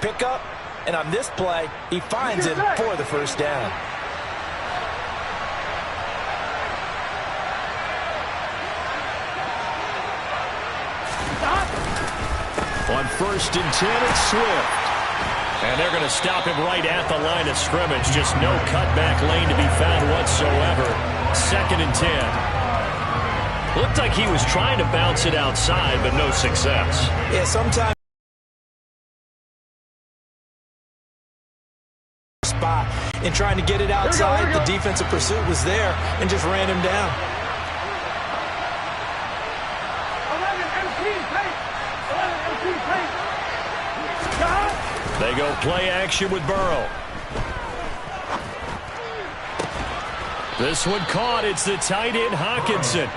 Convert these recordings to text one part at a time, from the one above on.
pickup, and on this play, he finds him for the first down. On 1st and 10, it's Swift. And they're going to stop him right at the line of scrimmage. Just no cutback lane to be found whatsoever. 2nd and 10. Looked like he was trying to bounce it outside, but no success. Yeah, sometimes spot in trying to get it outside. The defensive pursuit was there and just ran him down. They go play action with Burrow. This one caught. It's the tight end, Hockenson.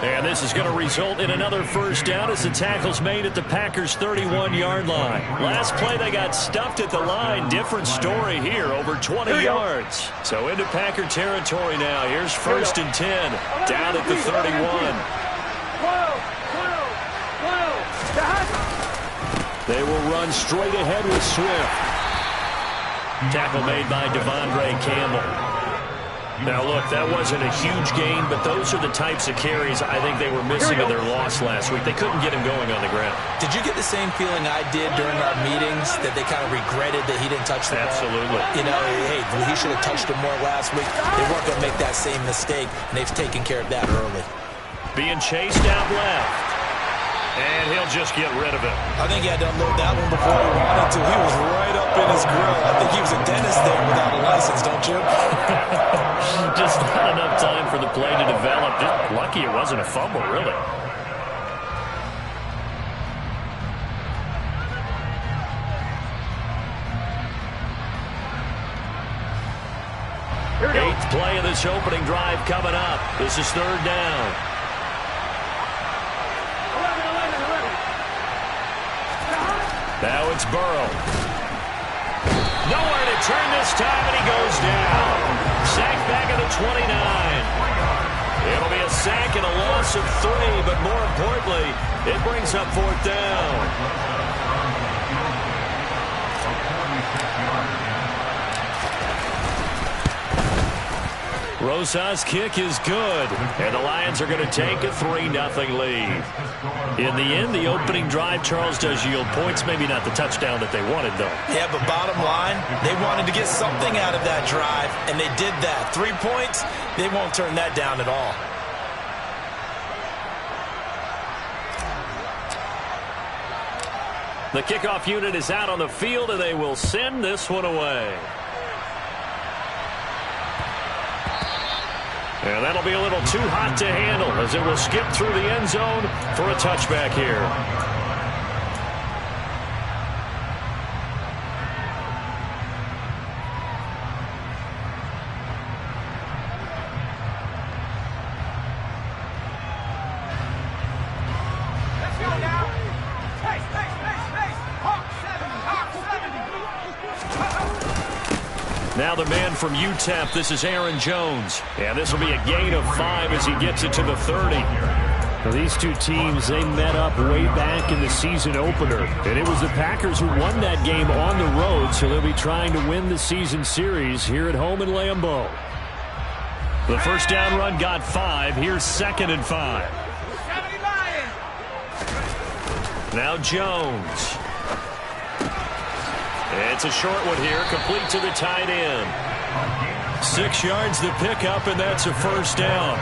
And this is going to result in another first down as the tackle's made at the Packers' 31-yard line. Last play, they got stuffed at the line. Different story here, over 20 yards. So into Packer territory now. Here's 1st and 10, down at the 31. They will run straight ahead with Swift. Tackle made by Devondre Campbell. Now, look, that wasn't a huge gain, but those are the types of carries I think they were missing in their loss last week. They couldn't get him going on the ground. Did you get the same feeling I did during our meetings, that they kind of regretted that he didn't touch the ball? Absolutely. You know, hey, he should have touched him more last week. They weren't going to make that same mistake, and they've taken care of that early. Being chased out left. And he'll just get rid of it. I think he had to unload that one before he wanted to. He was right up in his grill. I think he was a dentist there without a license, don't you? Just not enough time for the play to develop. Just lucky it wasn't a fumble, really. Eighth play of this opening drive coming up. This is 3rd down. Now it's Burrow. Nowhere to turn this time, and he goes down. Sacked back at the 29. It'll be a sack and a loss of 3, but more importantly, it brings up 4th down. Rosas' kick is good, and the Lions are going to take a 3-0 lead. In the end, the opening drive, Charles, does yield points. Maybe not the touchdown that they wanted, though. Yeah, but bottom line, they wanted to get something out of that drive, and they did that. 3 points, they won't turn that down at all. The kickoff unit is out on the field, and they will send this one away. And that'll be a little too hot to handle as it will skip through the end zone for a touchback here. Now the man from UTEP, this is Aaron Jones. And this will be a gain of 5 as he gets it to the 30. Now, these two teams, they met up way back in the season opener. And it was the Packers who won that game on the road, so they'll be trying to win the season series here at home in Lambeau. The first down run got 5. Here's 2nd and 5. Now Jones. It's a short one here, complete to the tight end. 6 yards the pickup, and that's a first down.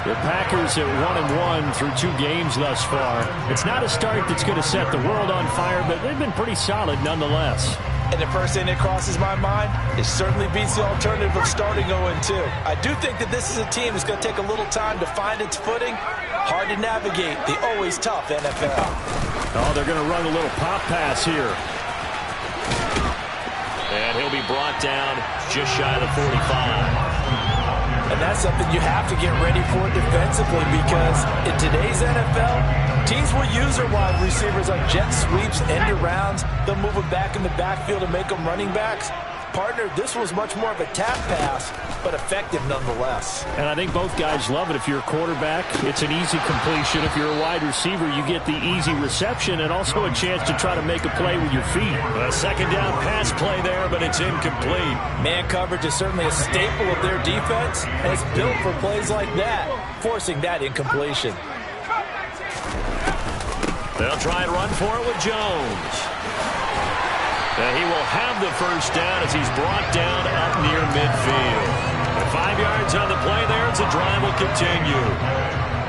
The Packers at 1-1 through 2 games thus far. It's not a start that's going to set the world on fire, but they've been pretty solid nonetheless. And the first thing that crosses my mind, it certainly beats the alternative of starting 0-2. I do think that this is a team that's going to take a little time to find its footing. Hard to navigate the always tough NFL. Oh, they're going to run a little pop pass here. And he'll be brought down just shy of the 45. And that's something you have to get ready for defensively, because in today's NFL, teams will use their wide receivers on jet sweeps, end arounds. They'll move them back in the backfield and make them running backs. partner, this was much more of a tap pass, but effective nonetheless. And I think both guys love it. If you're a quarterback, it's an easy completion. If you're a wide receiver, you get the easy reception and also a chance to try to make a play with your feet. A second down pass play there, but it's incomplete. Man coverage is certainly a staple of their defense, and it's built for plays like that, forcing that incompletion. They'll try and run for it with Jones. And he will have the first down as he's brought down up near midfield. And 5 yards on the play there as the drive will continue.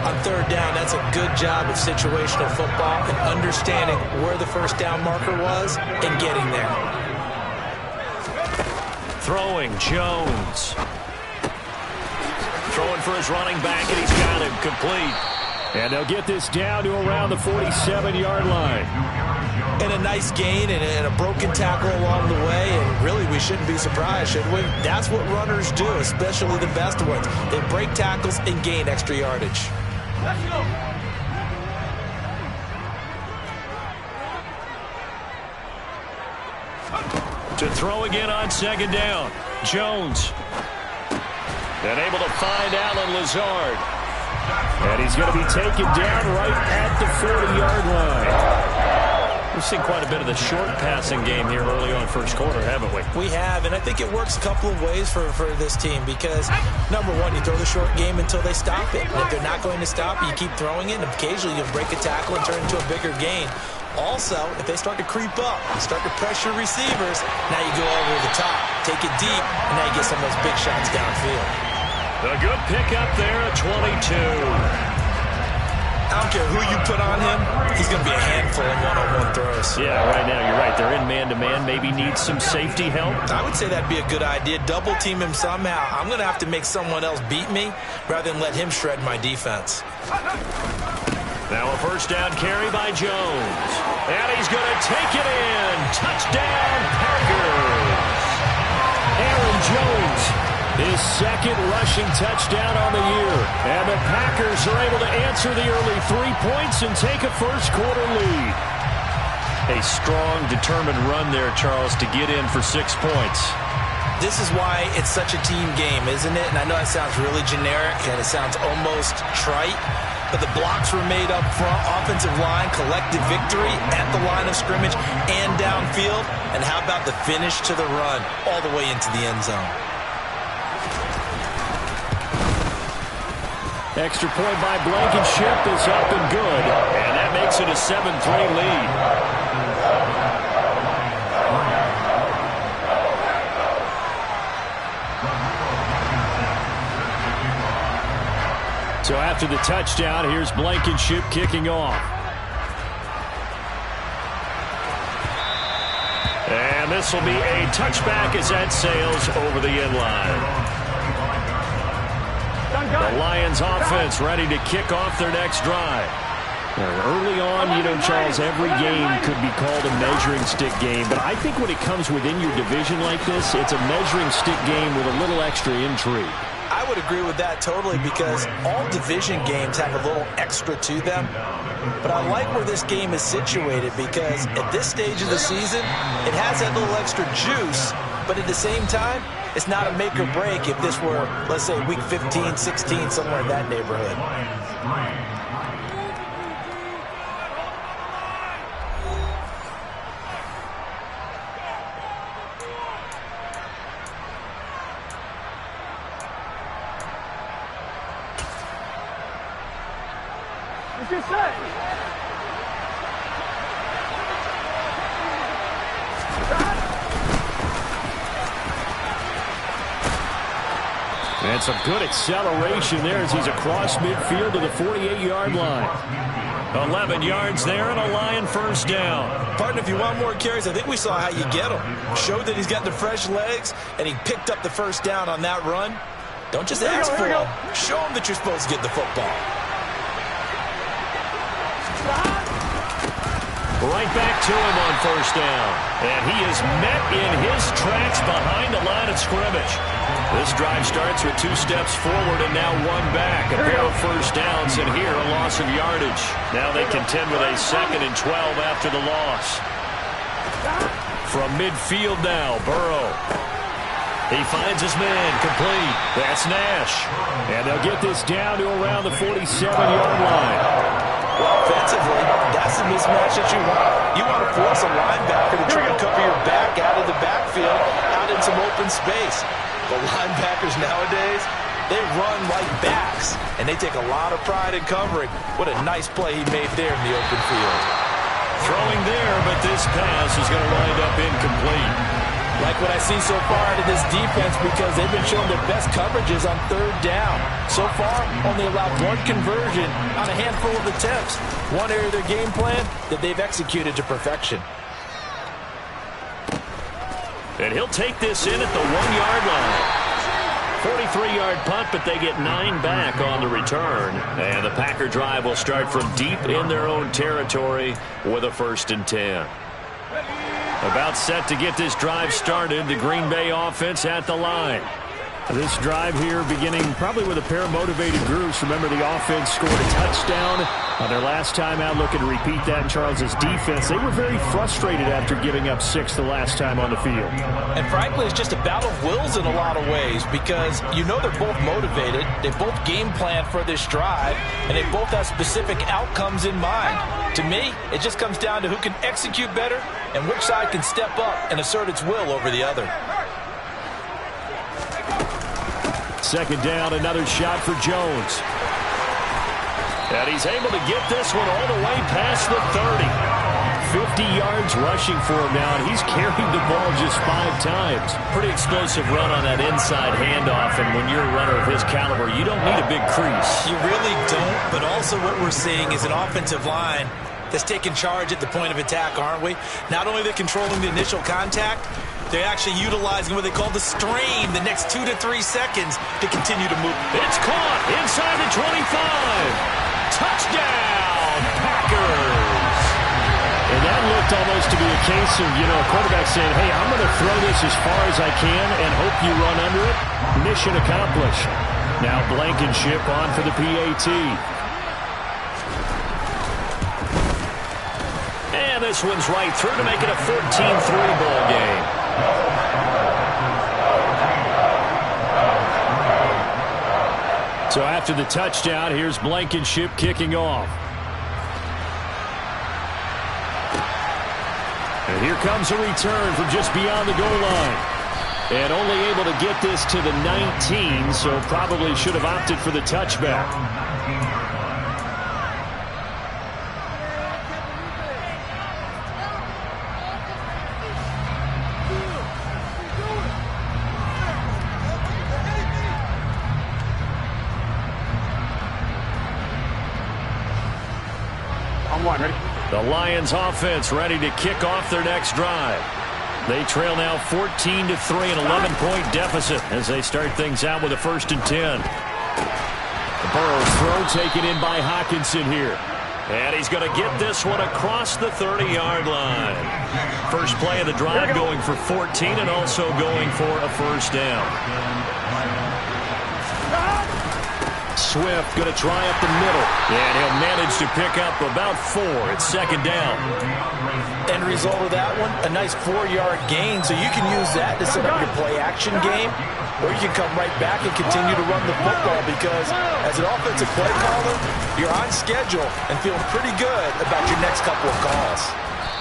On third down, that's a good job of situational football and understanding where the first down marker was and getting there. Throwing, Jones. Throwing for his running back, and he's got him complete. And they'll get this down to around the 47-yard line. And a nice gain and a broken tackle along the way, and really we shouldn't be surprised, should we? That's what runners do, especially the best ones. They break tackles and gain extra yardage. Let's go. To throw again on second down. Jones. And able to find Allen Lazard. And he's going to be taken down right at the 40-yard line. We've seen quite a bit of the short passing game here early on first quarter, haven't we? We have, and I think it works a couple of ways for this team because, number one, you throw the short game until they stop it. And if they're not going to stop it, you keep throwing it, and occasionally you break a tackle and turn it into a bigger gain. Also, if they start to creep up, start to pressure receivers, now you go over the top, take it deep, and now you get some of those big shots downfield. A good pickup there at 22. I don't care who you put on him, he's going to be a handful in one-on-one throws. Yeah, right now you're right. They're in man-to-man, maybe needs some safety help. I would say that'd be a good idea. Double team him somehow. I'm going to have to make someone else beat me rather than let him shred my defense. Now a first down carry by Jones. And he's going to take it in. Touchdown, Packers. Aaron Jones, his second rushing touchdown on the year. And the Packers are able to answer the early 3 points and take a first quarter lead. A strong, determined run there, Charles, to get in for 6 points. This is why it's such a team game, isn't it? And I know that sounds really generic and it sounds almost trite, but the blocks were made up front, offensive line, collective victory at the line of scrimmage and downfield. And how about the finish to the run all the way into the end zone? Extra point by Blankenship is up and good. And that makes it a 7-3 lead. So after the touchdown, here's Blankenship kicking off. And this will be a touchback as that sails over the end line. The Lions offense ready to kick off their next drive. Early on, you know, Charles, every game could be called a measuring stick game. But I think when it comes within your division like this, it's a measuring stick game with a little extra intrigue. I would agree with that totally because all division games have a little extra to them. But I like where this game is situated because at this stage of the season, it has that little extra juice. But at the same time, it's not a make or break if this were, let's say, week 15, 16, somewhere in that neighborhood. What's your set? And some good acceleration there as he's across midfield to the 48-yard line. 11 yards there and a Lion first down. Partner, if you want more carries, I think we saw how you get him. Showed that he's got the fresh legs, and he picked up the first down on that run. Don't just ask for him. Show him that you're supposed to get the football. Right back to him on first down. And he is met in his tracks behind the line of scrimmage. This drive starts with 2 steps forward and now 1 back. A pair of first downs and here a loss of yardage. Now they contend with a 2nd and 12 after the loss. From midfield now, Burrow. He finds his man, complete. That's Nash. And they'll get this down to around the 47-yard line. Offensively, that's the mismatch that you want. You want to force a linebacker to try and cover your back out of the backfield, out in some open space. The linebackers nowadays, they run like backs, and they take a lot of pride in covering. What a nice play he made there in the open field. Throwing there, but this pass is going to wind up incomplete. Like what I see so far out of this defense, because they've been showing their best coverages on third down. So far, only allowed one conversion on a handful of attempts. One area of their game plan that they've executed to perfection. And he'll take this in at the 1-yard line. 43-yard punt, but they get 9 back on the return. And the Packer drive will start from deep in their own territory with a 1st and 10. About set to get this drive started, the Green Bay offense at the line. This drive here beginning probably with a pair of motivated groups. Remember, the offense scored a touchdown on their last time out, looking to repeat that in Charles's defense. They were very frustrated after giving up 6 the last time on the field. And frankly, it's just a battle of wills in a lot of ways, because you know they're both motivated, they both game plan for this drive, and they both have specific outcomes in mind. To me, it just comes down to who can execute better and which side can step up and assert its will over the other. 2nd down, another shot for Jones. And he's able to get this one all the way past the 30. 50 yards rushing for him now, and he's carried the ball just 5 times. Pretty explosive run on that inside handoff, and when you're a runner of his caliber, you don't need a big crease. You really don't, but also what we're seeing is an offensive line that's taking charge at the point of attack, aren't we? Not only are they controlling the initial contact, they're actually utilizing what they call the strain the next 2 to 3 seconds to continue to move. It's caught inside the 25. Touchdown, Packers. And that looked almost to be a case of, a quarterback saying, hey, I'm going to throw this as far as I can and hope you run under it. Mission accomplished. Now Blankenship on for the PAT. And this one's right through to make it a 14-3 ball game. So after the touchdown, here's Blankenship kicking off. And here comes a return from just beyond the goal line. And only able to get this to the 19, so probably should have opted for the touchback. The Lions offense ready to kick off their next drive. They trail now 14-3, an 11-point deficit as they start things out with a 1st and 10. Burrow's throw taken in by Hockenson here. And he's going to get this one across the 30-yard line. First play of the drive going for 14 and also going for a 1st down. Swift going to try up the middle. And he'll manage to pick up about 4. It's 2nd down. End result of that one, a nice 4-yard gain, so you can use that to set up your play-action game, or you can come right back and continue to run the football, because as an offensive play caller, you're on schedule and feeling pretty good about your next couple of calls.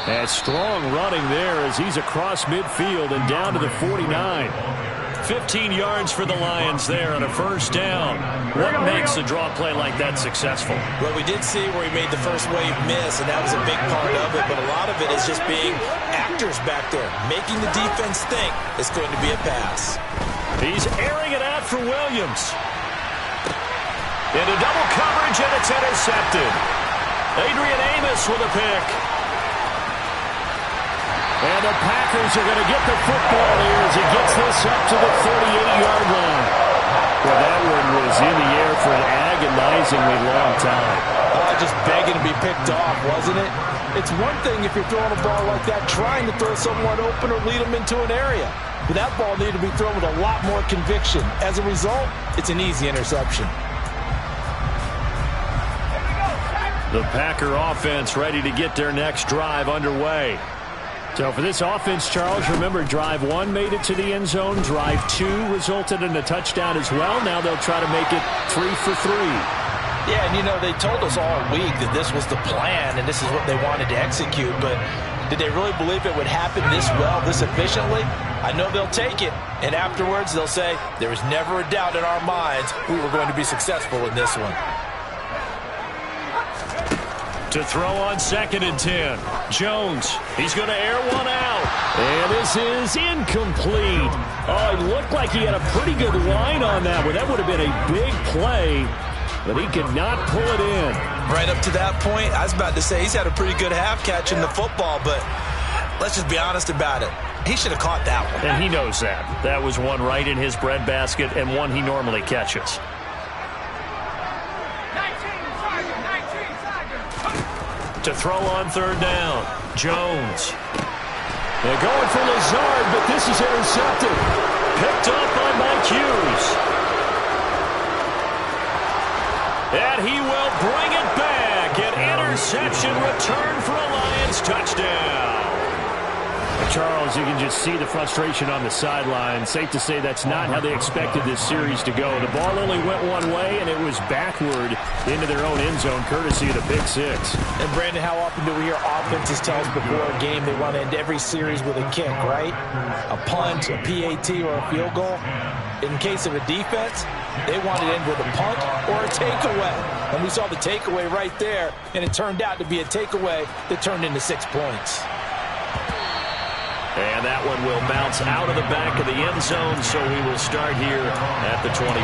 And strong running there as he's across midfield and down to the 49. 15 yards for the Lions there on a 1st down. What makes a draw play like that successful? Well, we did see where he made the first wave miss, and that was a big part of it, but a lot of it is just being actors back there, making the defense think it's going to be a pass. He's airing it out for Williams. Into double coverage, and it's intercepted. Adrian Amos with a pick. And the Packers are going to get the football here as he gets this up to the 38-yard line. Well, that one was in the air for an agonizingly long time. Just begging to be picked off, wasn't it? It's one thing if you're throwing a ball like that, trying to throw someone open or lead them into an area. But that ball needed to be thrown with a lot more conviction. As a result, it's an easy interception. The Packer offense ready to get their next drive underway. So for this offense, Charles, remember, drive 1 made it to the end zone. Drive 2 resulted in a touchdown as well. Now they'll try to make it 3 for 3. Yeah, and they told us all week that this was the plan and this is what they wanted to execute, but did they really believe it would happen this well, this efficiently? I know they'll take it, and afterwards they'll say, there was never a doubt in our minds we were going to be successful in this one. To throw on 2nd and 10. Jones, he's going to air one out. And this is incomplete. Oh, it looked like he had a pretty good line on that one. That would have been a big play, but he could not pull it in. Right up to that point, I was about to say he's had a pretty good half catching the football, but let's just be honest about it. He should have caught that one. And he knows that. That was one right in his breadbasket and one he normally catches. To throw on 3rd down, Jones. They're going for Lazard, but this is intercepted. Picked up by Mike Hughes. And he will bring it back. An interception return for a Lions touchdown. Charles, you can just see the frustration on the sideline. Safe to say that's not how they expected this series to go. The ball only went one way, and it was backward into their own end zone, courtesy of the pick 6. And, Brandon, how often do we hear offenses tell us before a game they want to end every series with a kick, right? A punt, a PAT, or a field goal. In case of a defense, they want to end with a punt or a takeaway. And we saw the takeaway right there, and it turned out to be a takeaway that turned into 6 points. And that one will bounce out of the back of the end zone, so we will start here at the 25.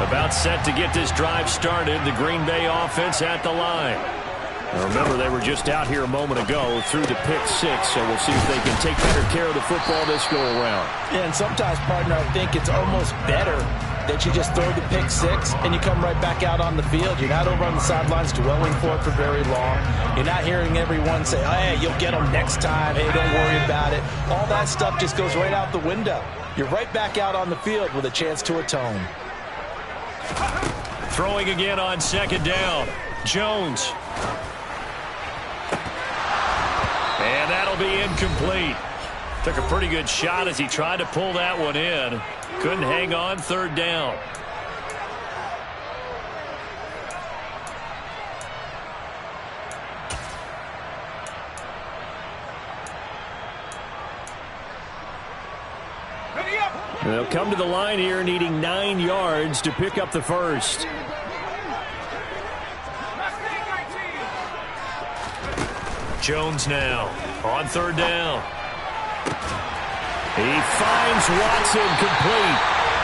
About set to get this drive started, the Green Bay offense at the line. Now remember, they were just out here a moment ago through the pick 6, so we'll see if they can take better care of the football this go-around. Yeah, and sometimes, partner, I think it's almost better that you just throw the pick 6 and you come right back out on the field. You're not over on the sidelines dwelling for it for very long. You're not hearing everyone say, oh, hey, you'll get them next time. Hey, don't worry about it. All that stuff just goes right out the window. You're right back out on the field with a chance to atone. Throwing again on 2nd down. Jones. And that'll be incomplete. Took a pretty good shot as he tried to pull that one in. Couldn't hang on 3rd down. They'll come to the line here needing 9 yards to pick up the first. Jones now on 3rd down. He finds Watson complete.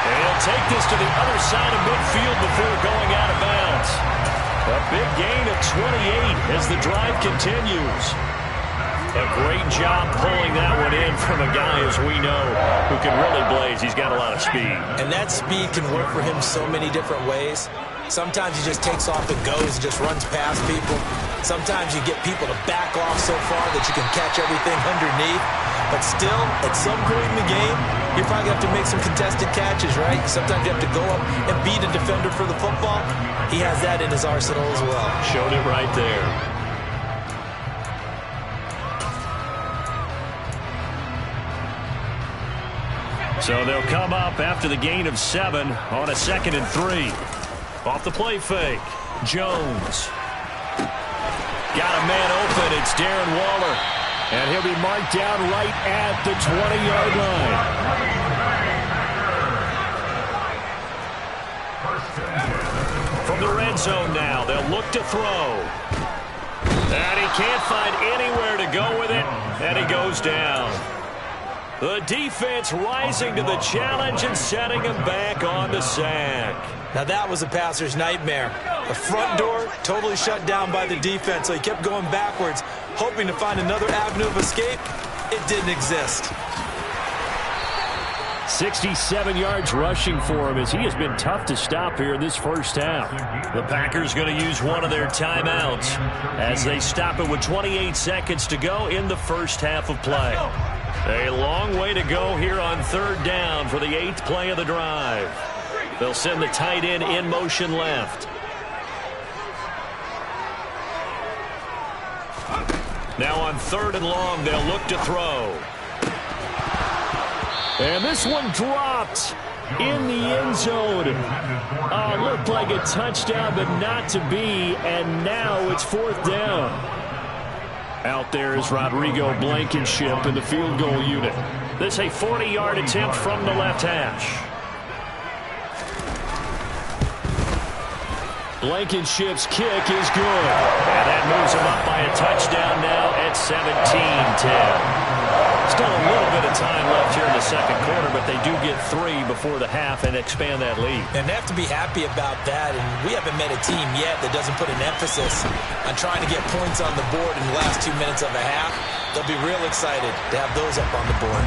And he'll take this to the other side of midfield before going out of bounds. A big gain of 28 as the drive continues. A great job pulling that one in from a guy, as we know, who can really blaze. He's got a lot of speed. And that speed can work for him so many different ways. Sometimes he just takes off and goes, just runs past people. Sometimes you get people to back off so far that you can catch everything underneath. But still, at some point in the game, you're probably going to have to make some contested catches, right? Sometimes you have to go up and beat a defender for the football. He has that in his arsenal as well. Showed it right there. So they'll come up after the gain of 7 on a 2nd and 3. Off the play fake. Jones. Got a man open. It's Darren Waller. And he'll be marked down right at the 20-yard line. From the red zone now, they'll look to throw. And he can't find anywhere to go with it. And he goes down. The defense rising to the challenge and setting him back on the sack. Now that was a passer's nightmare. The front door totally shut down by the defense, so he kept going backwards, hoping to find another avenue of escape. It didn't exist. 67 yards rushing for him as he has been tough to stop here in this first half. The Packers going to use one of their timeouts as they stop it with 28 seconds to go in the first half of play. A long way to go here on third down for the 8th play of the drive. They'll send the tight end in motion left. Now on 3rd and long, they'll look to throw. And this one dropped in the end zone. Looked like a touchdown, but not to be. And now it's 4th down. Out there is Rodrigo Blankenship in the field goal unit. This is a 40-yard attempt from the left hash. Blankenship's kick is good. And that moves him up by a touchdown now at 17-10. Still a little bit of time left here in the second quarter, but they do get 3 before the half and expand that lead. And they have to be happy about that. And we haven't met a team yet that doesn't put an emphasis on trying to get points on the board in the last 2 minutes of a half. They'll be real excited to have those up on the board.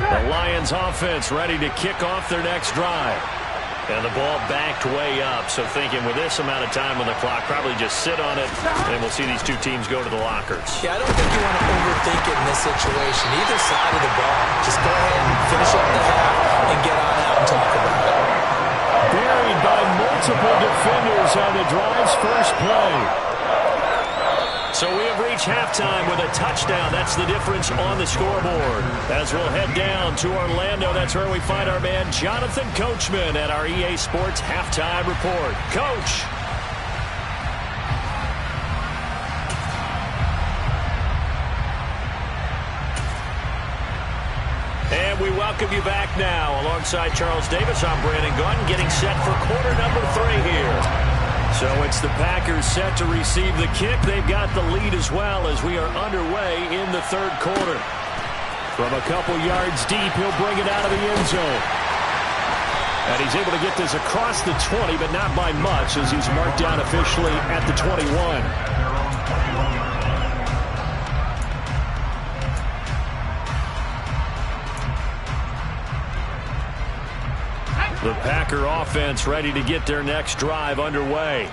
The Lions offense ready to kick off their next drive. And the ball backed way up, so thinking with this amount of time on the clock, probably just sit on it, and we'll see these two teams go to the lockers. Yeah, I don't think you want to overthink it in this situation. Either side of the ball. Just go ahead and finish up the half and get on out and talk about it. Buried by multiple defenders on the drive's first play. So we have reached halftime with a touchdown. That's the difference on the scoreboard. As we'll head down to Orlando, that's where we find our man Jonathan Coachman at our EA Sports Halftime Report. Coach. And we welcome you back now. Alongside Charles Davis, I'm Brandon Gaudin, getting set for quarter number 3 here. So it's the Packers set to receive the kick. They've got the lead as well as we are underway in the third quarter. From a couple yards deep, he'll bring it out of the end zone. And he's able to get this across the 20, but not by much as he's marked down officially at the 21. The Packer offense ready to get their next drive underway.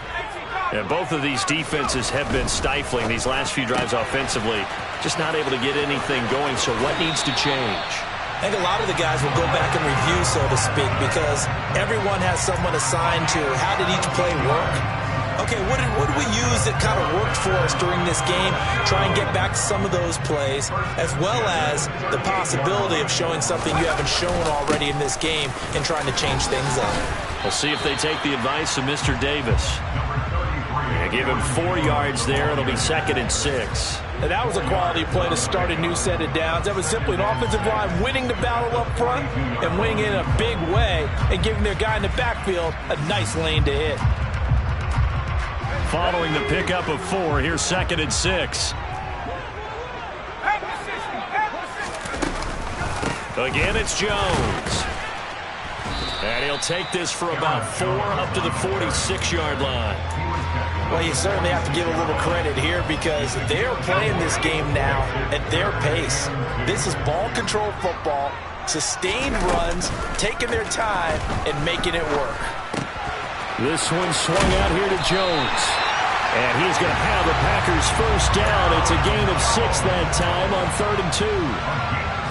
And both of these defenses have been stifling these last few drives offensively. Just not able to get anything going, so what needs to change? I think a lot of the guys will go back and review, so to speak, because everyone has someone assigned to how did each play work. Okay, what did we use that kind of worked for us during this game? Try and get back some of those plays, as well as the possibility of showing something you haven't shown already in this game and trying to change things up. We'll see if they take the advice of Mr. Davis. Yeah, give him 4 yards there. It'll be 2nd and 6. Now, that was a quality play to start a new set of downs. That was simply an offensive line winning the battle up front and winning it in a big way and giving their guy in the backfield a nice lane to hit. Following the pickup of 4, here's 2nd and 6. Again, it's Jones. And he'll take this for about 4 up to the 46-yard line. Well, you certainly have to give a little credit here because they're playing this game now at their pace. This is ball control football, sustained runs, taking their time, and making it work. This one swung out here to Jones. And he's going to have the Packers first down. It's a gain of 6 that time on 3rd and 2.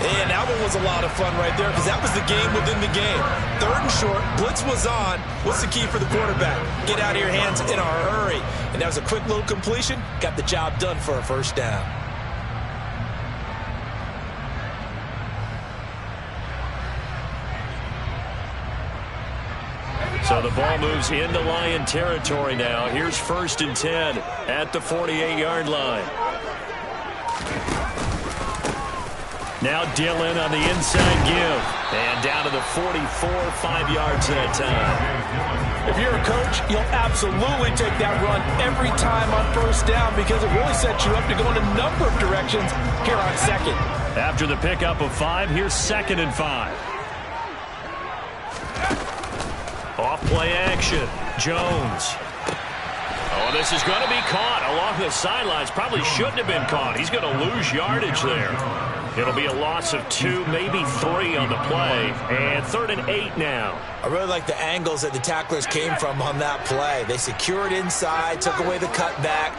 And that one was a lot of fun right there because that was the game within the game. 3rd and short, blitz was on. What's the key for the quarterback? Get out of your hands in a hurry. And that was a quick little completion. Got the job done for a first down. So the ball moves into Lion territory now. Here's 1st and 10 at the 48-yard line. Now Dillon on the inside give. And down to the 44, 5 yards that time. If you're a coach, you'll absolutely take that run every time on first down because it really sets you up to go in a number of directions here on 2nd. After the pickup of 5, here's 2nd and 5. Off play action. Jones. Oh, this is going to be caught along the sidelines. Probably shouldn't have been caught. He's going to lose yardage there. It'll be a loss of 2, maybe 3 on the play. And 3rd and 8 now. I really like the angles that the tacklers came from on that play. They secured inside, took away the cutback.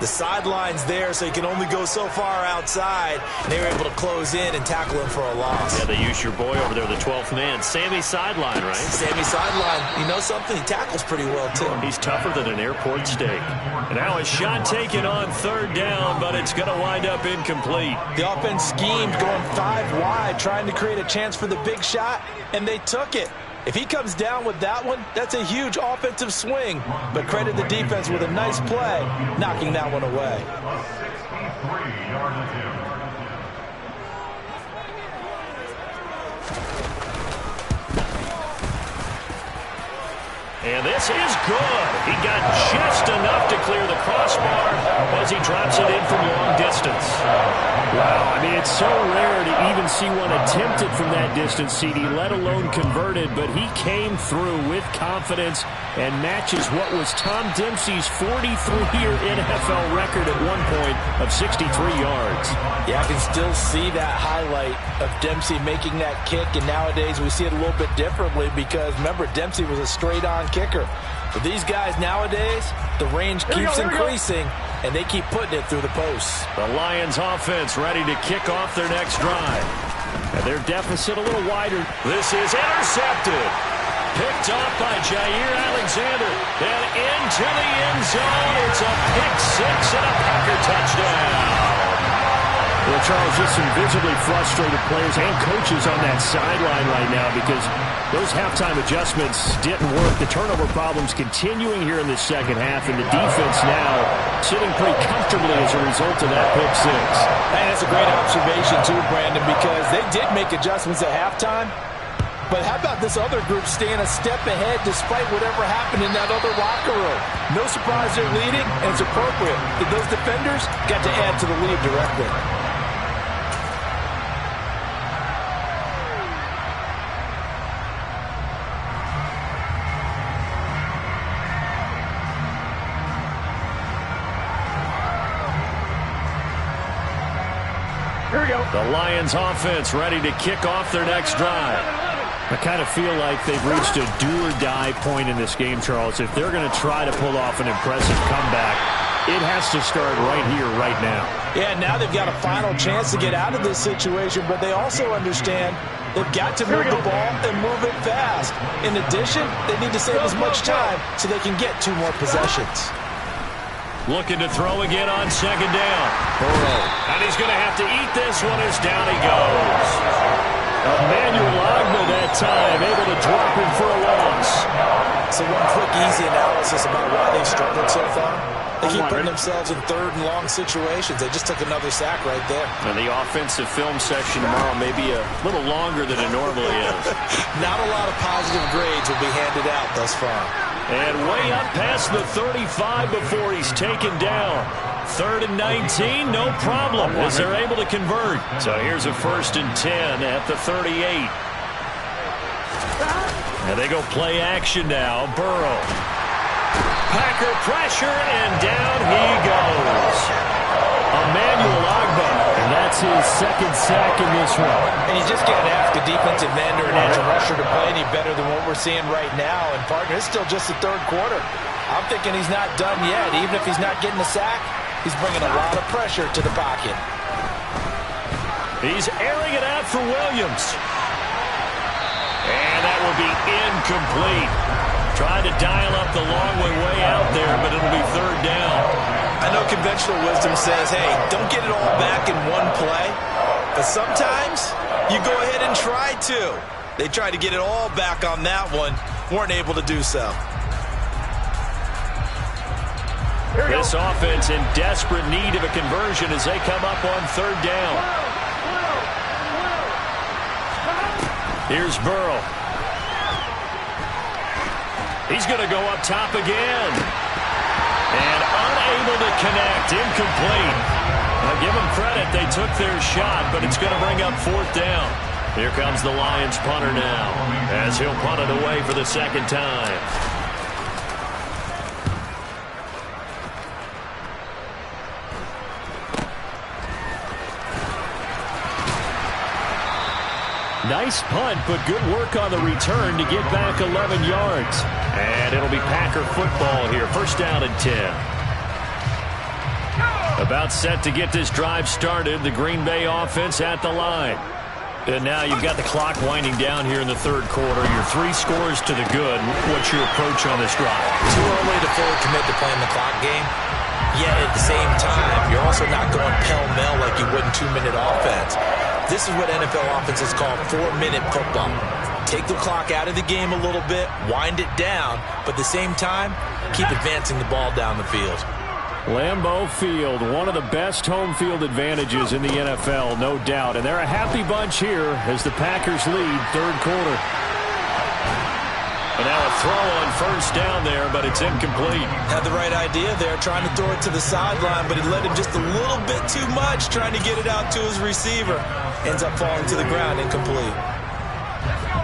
The sideline's there, so you can only go so far outside. And they were able to close in and tackle him for a loss. Yeah, they used your boy over there, the 12th man. Sammy sideline, right? Sammy sideline. You know something? He tackles pretty well, too. He's tougher than an airport steak. And now a shot taken on 3rd down, but it's going to wind up incomplete. The offense schemed going 5 wide, trying to create a chance for the big shot, and they took it. If he comes down with that one, that's a huge offensive swing. But credit the defense with a nice play, knocking that one away. And this is good. He got just enough to clear the crossbar as he drops it in from long distance. Wow, I mean, it's so rare to even see one attempted from that distance, CD, let alone converted, but he came through with confidence and matches what was Tom Dempsey's 43-year NFL record at one point of 63 yards. Yeah, I can still see that highlight of Dempsey making that kick, and nowadays we see it a little bit differently because, remember, Dempsey was a straight-on kicker. For these guys nowadays, the range keeps increasing, and they keep putting it through the posts. The Lions offense ready to kick off their next drive. And their deficit a little wider. This is intercepted. Picked off by Jair Alexander. And into the end zone. It's a pick six and a Packer touchdown. Well, Charles, just some visibly frustrated players and coaches on that sideline right now because those halftime adjustments didn't work. The turnover problems continuing here in the second half, and the defense now sitting pretty comfortably as a result of that pick six. And that's a great observation, too, Brandon, because they did make adjustments at halftime. But how about this other group staying a step ahead despite whatever happened in that other locker room? No surprise they're leading, and it's appropriate that those defenders got to add to the lead directly. Here we go. The Lions offense ready to kick off their next drive. I kind of feel like they've reached a do-or-die point in this game, Charles. If they're going to try to pull off an impressive comeback, it has to start right here, right now. Yeah, now they've got a final chance to get out of this situation, but they also understand they've got to move the ball and move it fast. In addition, they need to save as much time so they can get 2 more possessions. Looking to throw again on second down. Burrow. And he's going to have to eat this one as down he goes. Emmanuel Ogbah that time, able to drop him for a loss. So one quick, easy analysis about why they've struggled so far. They keep putting themselves in 3rd and long situations. They just took another sack right there. And the offensive film section tomorrow may be a little longer than it normally is. Not a lot of positive grades will be handed out thus far. And way up past the 35 before he's taken down. 3rd and 19, no problem, as they're able to convert. So here's a 1st and 10 at the 38. And they go play action now. Burrow. Packer pressure, and down he goes. Emmanuel Ogbah, and that's his 2nd sack in this one. And you just can't ask a defensive end or an edge rusher to play any better than what we're seeing right now. And, partner, it's still just the 3rd quarter. I'm thinking he's not done yet. Even if he's not getting a sack, he's bringing a lot of pressure to the pocket. He's airing it out for Williams. And that will be incomplete. Tried to dial up the long way out there, but it'll be 3rd down. I know conventional wisdom says, hey, don't get it all back in one play. But sometimes you go ahead and try to. They tried to get it all back on that one. Weren't able to do so. This offense in desperate need of a conversion as they come up on 3rd down. Here's Burrow. He's going to go up top again. And unable to connect. Incomplete. Now give them credit. They took their shot, but it's going to bring up 4th down. Here comes the Lions punter now as he'll punt it away for the 2nd time. Nice punt, but good work on the return to get back 11 yards. And it'll be Packer football here. First down and 10. About set to get this drive started. The Green Bay offense at the line. And now you've got the clock winding down here in the third quarter. Your 3 scores to the good. What's your approach on this drive? Too early to fully commit to playing the clock game. Yet at the same time, you're also not going pell-mell like you would in 2-minute offense. This is what NFL offenses call 4-minute football. Take the clock out of the game a little bit, wind it down, but at the same time, keep advancing the ball down the field. Lambeau Field, one of the best home field advantages in the NFL, no doubt. And they're a happy bunch here as the Packers lead third quarter. And now a throw on first down there, but it's incomplete. Had the right idea there, trying to throw it to the sideline, but he led him just a little bit too much, trying to get it out to his receiver. Ends up falling to the ground, incomplete.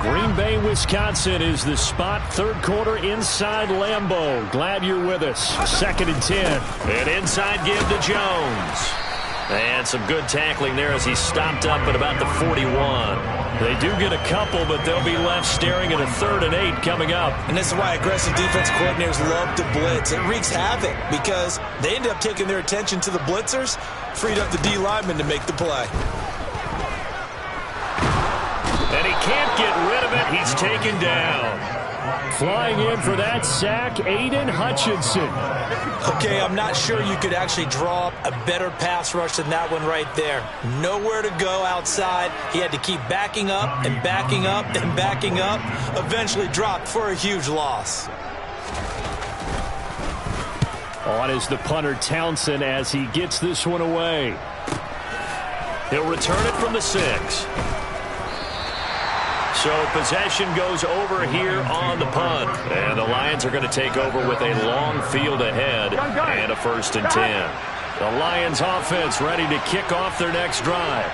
Green Bay, Wisconsin is the spot. Third quarter inside Lambeau. Glad you're with us. Second and 10. And inside give to Jones. And some good tackling there as he stopped up at about the 41. They do get a couple, but they'll be left staring at a 3rd and 8 coming up. And this is why aggressive defense coordinators love to blitz. It wreaks havoc because they end up taking their attention to the blitzers, freed up the D lineman to make the play. And he can't get rid of it. He's taken down. Flying in for that sack, Aiden Hutchinson. Okay, I'm not sure you could actually draw up a better pass rush than that one right there. Nowhere to go outside. He had to keep backing up and backing up and backing up. Eventually dropped for a huge loss. On is the punter Townsend as he gets this one away. He'll return it from the 6. So possession goes over here on the punt. And the Lions are going to take over with a long field ahead and a 1st and 10. The Lions offense ready to kick off their next drive.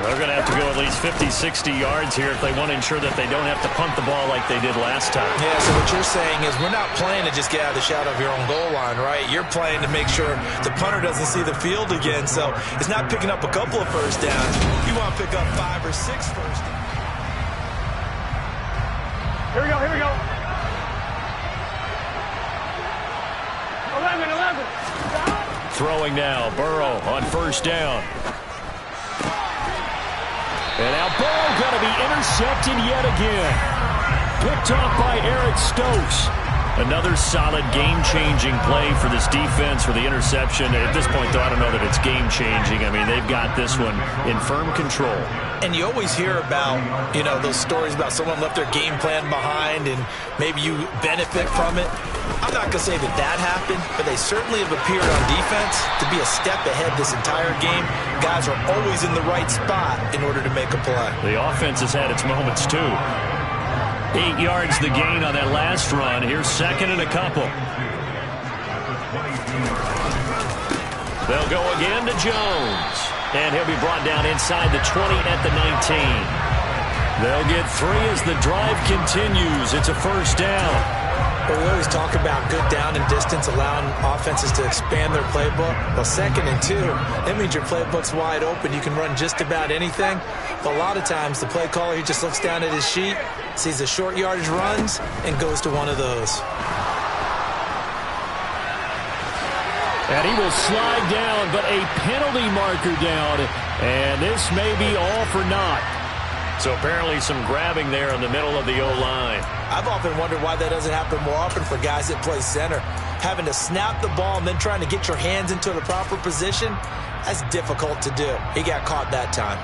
They're going to have to go at least 50, 60 yards here if they want to ensure that they don't have to punt the ball like they did last time. Yeah, so what you're saying is we're not playing to just get out of the shadow of your own goal line, right? You're playing to make sure the punter doesn't see the field again. So it's not picking up a couple of first downs. You want to pick up 5 or 6 first downs. Here we go, here we go. 11. Throwing now, Burrow on first down. And now Burrow going to be intercepted yet again. Picked off by Eric Stokes. Another solid game-changing play for this defense for the interception. At this point, though, I don't know that it's game-changing. I mean, they've got this one in firm control. And you always hear about, those stories about someone left their game plan behind and maybe you benefit from it. I'm not going to say that happened, but they certainly have appeared on defense to be a step ahead this entire game. Guys are always in the right spot in order to make a play. The offense has had its moments, too. 8 yards the gain on that last run. Here's second and a couple. They'll go again to Jones. And he'll be brought down inside the 20 at the 19. They'll get 3 as the drive continues. It's a first down. Well, we always talk about good down and distance, allowing offenses to expand their playbook. Well, 2nd and 2, that means your playbook's wide open. You can run just about anything. But a lot of times, the play caller, he just looks down at his sheet, sees the short yardage runs, and goes to one of those. And he will slide down, but a penalty marker down. And this may be all for naught. So apparently some grabbing there in the middle of the O-line. I've often wondered why that doesn't happen more often for guys that play center. Having to snap the ball and then trying to get your hands into the proper position, that's difficult to do. He got caught that time.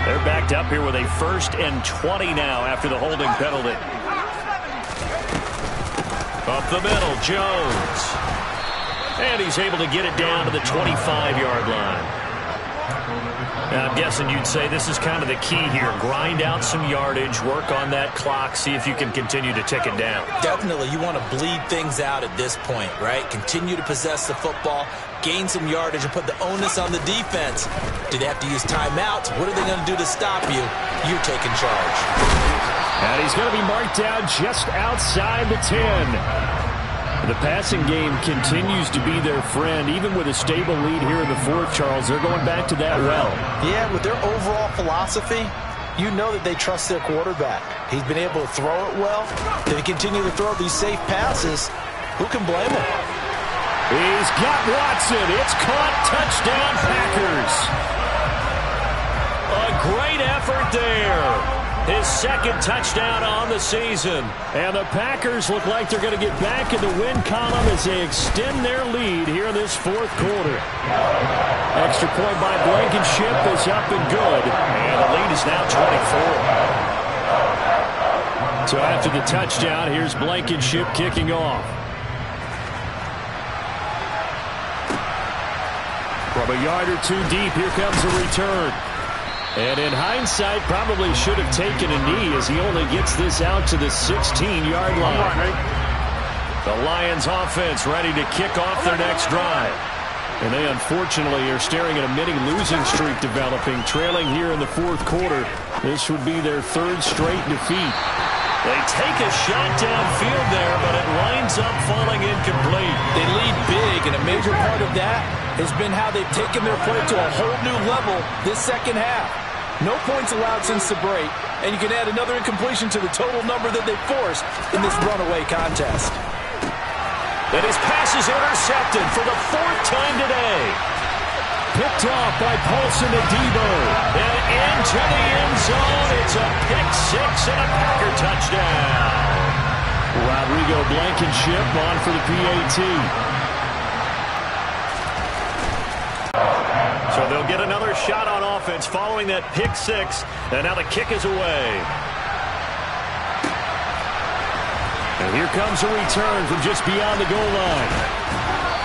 They're backed up here with a 1st and 20 now after the holding penalty. Up the middle, Jones. And he's able to get it down to the 25-yard line. Now, I'm guessing you'd say this is kind of the key here. Grind out some yardage, work on that clock, see if you can continue to tick it down. Definitely. You want to bleed things out at this point, right? Continue to possess the football, gain some yardage, and put the onus on the defense. Do they have to use timeouts? What are they going to do to stop you? You're taking charge. And he's going to be marked down just outside the 10. The passing game continues to be their friend. Even with a stable lead here in the 4th, Charles, they're going back to that well. Yeah, with their overall philosophy, you know that they trust their quarterback. He's been able to throw it well. If they continue to throw these safe passes, who can blame him? He's got Watson. It's caught. Touchdown, Packers. A great effort there. His second touchdown on the season. And the Packers look like they're going to get back in the win column as they extend their lead here in this fourth quarter. Extra point by Blankenship is up and good. And the lead is now 24. So after the touchdown, here's Blankenship kicking off. From a yard or two deep, here comes a return. And in hindsight, probably should have taken a knee as he only gets this out to the 16-yard line. The Lions offense ready to kick off their next drive. And they unfortunately are staring at a mini losing streak developing, trailing here in the fourth quarter. This would be their third straight defeat. They take a shot downfield there, but it winds up falling incomplete. They lead big, and a major part of that has been how they've taken their play to a whole new level this second half. No points allowed since the break, and you can add another incompletion to the total number that they forced in this runaway contest. And his pass is intercepted for the fourth time today. Picked off by Paulson Adebo. And into the end zone. It's a pick six and a Packer touchdown. Rodrigo Blankenship on for the PAT. So they'll get another shot on offense following that pick six. And now the kick is away. And here comes a return from just beyond the goal line.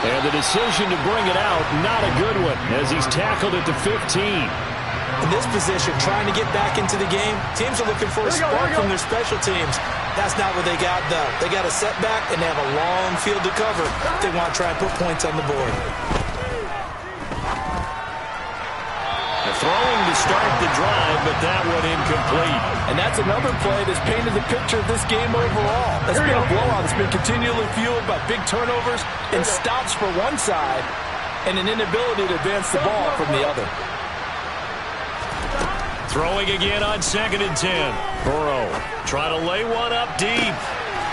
And the decision to bring it out, not a good one, as he's tackled at the 15. In this position, trying to get back into the game, teams are looking for a spark from their special teams. That's not what they got, though. They got a setback, and they have a long field to cover if they want to try and put points on the board. Throwing to start the drive, but that one incomplete. And that's another play that's painted the picture of this game overall. That's been a blowout. It's been continually fueled by big turnovers and stops for one side and an inability to advance the ball from the other. Throwing again on 2nd and 10. Burrow try to lay one up deep.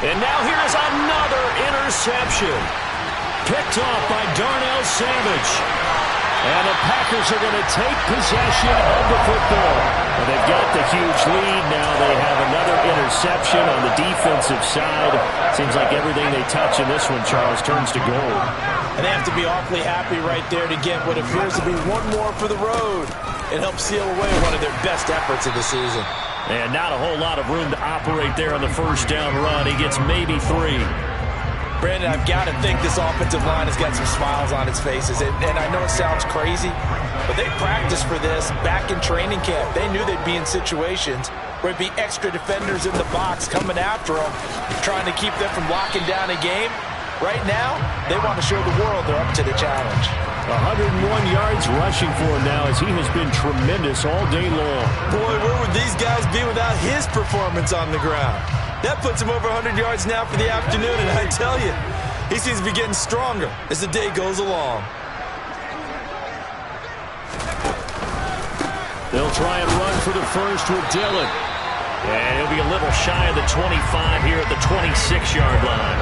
And now here's another interception. Picked off by Darnell Savage. And the Packers are going to take possession of the football. And they've got the huge lead. Now they have another interception on the defensive side. Seems like everything they touch in this one, Charles, turns to gold. And they have to be awfully happy right there to get what appears to be one more for the road. It helps seal away one of their best efforts of the season. And not a whole lot of room to operate there on the first down run. He gets maybe 3. Brandon, I've got to think this offensive line has got some smiles on its faces. And I know it sounds crazy, but they practiced for this back in training camp. They knew they'd be in situations where it'd be extra defenders in the box coming after them, trying to keep them from locking down a game. Right now, they want to show the world they're up to the challenge. 101 yards rushing for him now as he has been tremendous all day long. Boy, where would these guys be without his performance on the ground? That puts him over 100 yards now for the afternoon, and I tell you, he seems to be getting stronger as the day goes along. They'll try and run for the first with Dillon. And he'll be a little shy of the 25 here at the 26-yard line.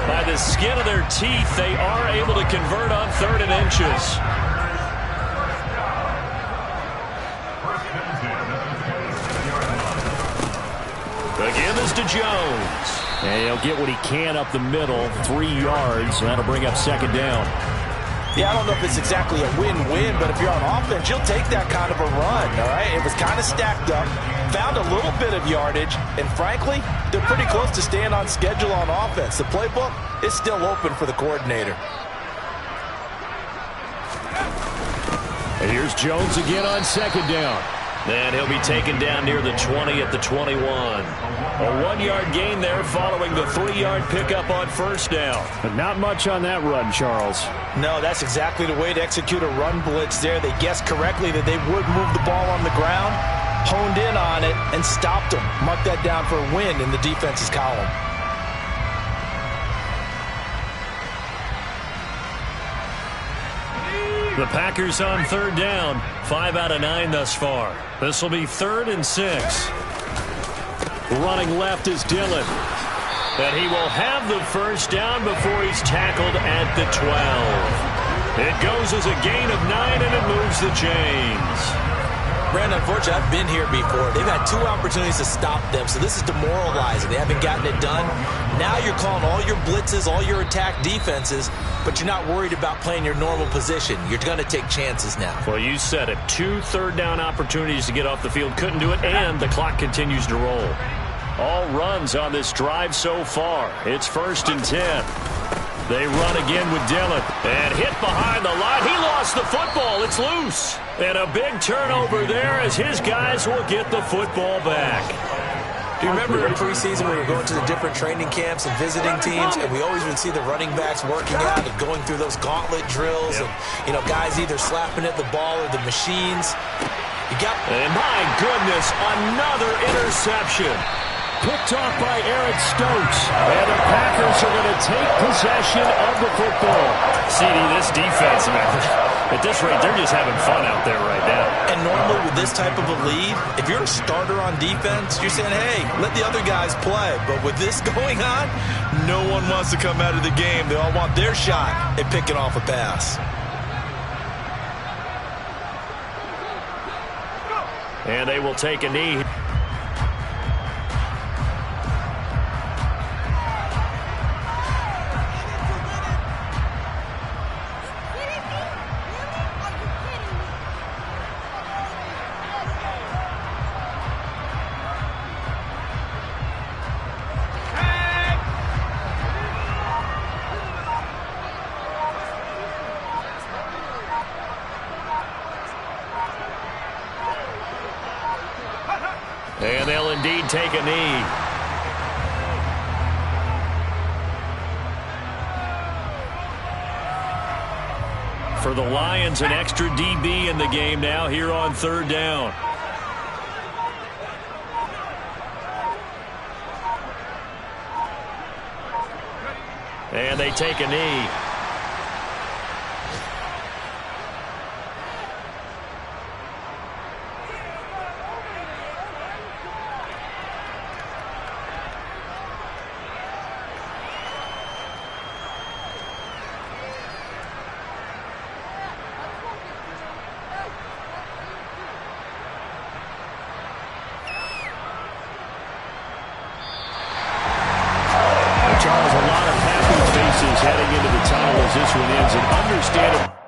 By the skin of their teeth, they are able to convert on 3rd and inches. The give is to Jones. And he'll get what he can up the middle, 3 yards, and that'll bring up 2nd down. Yeah, I don't know if it's exactly a win-win, but if you're on offense, you'll take that kind of a run, all right? It was kind of stacked up, found a little bit of yardage, and frankly, they're pretty close to staying on schedule on offense. The playbook is still open for the coordinator. And here's Jones again on 2nd down. And he'll be taken down near the 20 at the 21. A 1-yard gain there following the 3-yard pickup on 1st down. But not much on that run, Charles. No, that's exactly the way to execute a run blitz there. They guessed correctly that they would move the ball on the ground, honed in on it, and stopped them. Mark that down for a win in the defense's column. The Packers on third down. 5 out of 9 thus far. This will be 3rd and 6. Running left is Dillon. And he will have the first down before he's tackled at the 12. It goes as a gain of 9, and it moves the chains. Brandon, unfortunately, I've been here before. They've had 2 opportunities to stop them, so this is demoralizing. They haven't gotten it done. Now you're calling all your blitzes, all your attack defenses, but you're not worried about playing your normal position. You're going to take chances now. Well, you said it. 2 third-down opportunities to get off the field. Couldn't do it, and the clock continues to roll. All runs on this drive so far. It's 1st and 10. They run again with Dillon. And hit behind the line. He lost the football. It's loose. And a big turnover there as his guys will get the football back. Do you remember in preseason we were going to the different training camps and visiting teams, and we always would see the running backs working out and going through those gauntlet drills, and, you know, guys either slapping at the ball or the machines. And my goodness, another interception. Picked off by Eric Stokes. And the Packers are going to take possession of the football. CD, this defense, man, at this rate, they're just having fun out there right now. And normally with this type of a lead, if you're a starter on defense, you're saying, hey, let the other guys play. But with this going on, no one wants to come out of the game. They all want their shot at picking off a pass. And they will take a knee. And they'll indeed take a knee. For the Lions, an extra DB in the game now here on 3rd down. And they take a knee. Charles, a lot of happy faces heading into the tunnel as this one ends. And understandable.